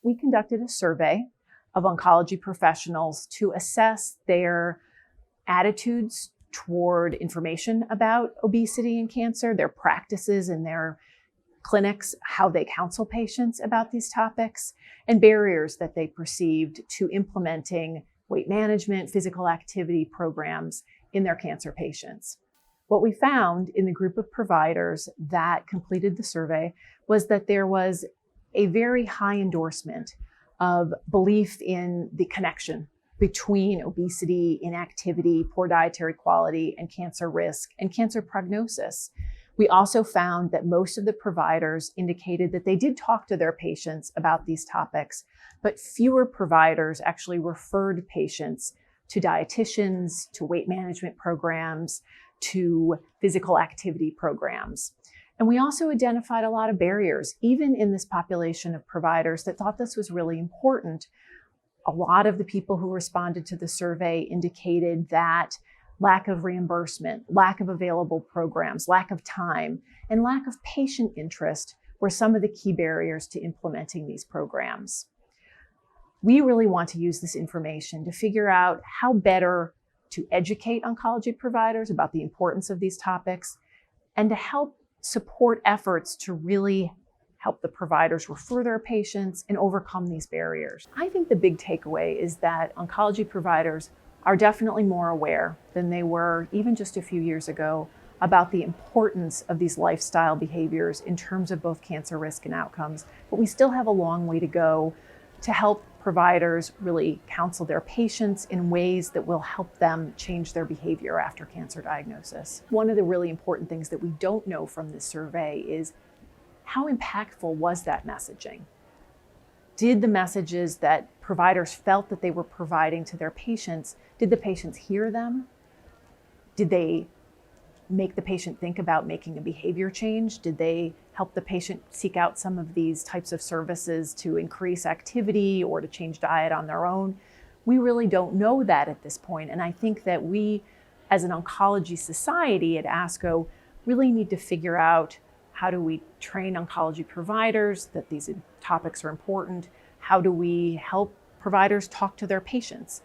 we conducted a survey of oncology professionals to assess their attitudes toward information about obesity and cancer, their practices in their clinics, how they counsel patients about these topics, and barriers that they perceived to implementing weight management, physical activity programs in their cancer patients. What we found in the group of providers that completed the survey was that there was a very high endorsement of belief in the connection between obesity, inactivity, poor dietary quality, and cancer risk and cancer prognosis. We also found that most of the providers indicated that they did talk to their patients about these topics, but fewer providers actually referred patients to dietitians, to weight management programs, to physical activity programs. And we also identified a lot of barriers, even in this population of providers that thought this was really important. A lot of the people who responded to the survey indicated that lack of reimbursement, lack of available programs, lack of time, and lack of patient interest were some of the key barriers to implementing these programs. We really want to use this information to figure out how better to educate oncology providers about the importance of these topics and to help support efforts to really help the providers refer their patients and overcome these barriers. I think the big takeaway is that oncology providers are definitely more aware than they were even just a few years ago about the importance of these lifestyle behaviors in terms of both cancer risk and outcomes. But we still have a long way to go to help providers really counsel their patients in ways that will help them change their behavior after cancer diagnosis. One of the really important things that we don't know from this survey is how impactful was that messaging? Did the messages that providers felt that they were providing to their patients, did the patients hear them? Did they make the patient think about making a behavior change? Did they help the patient seek out some of these types of services to increase activity or to change diet on their own? We really don't know that at this point. And I think that we, as an oncology society at ASCO, really need to figure out how do we train oncology providers that these topics are important? How do we help providers talk to their patients?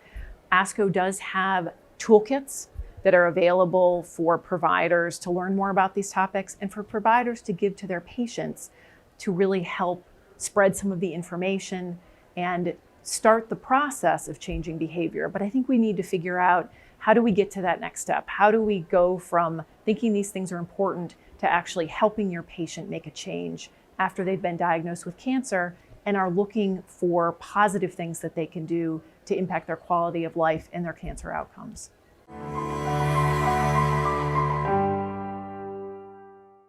ASCO does have toolkits that are available for providers to learn more about these topics and for providers to give to their patients to really help spread some of the information and start the process of changing behavior. But I think we need to figure out, how do we get to that next step? How do we go from thinking these things are important to actually helping your patient make a change after they've been diagnosed with cancer and are looking for positive things that they can do to impact their quality of life and their cancer outcomes?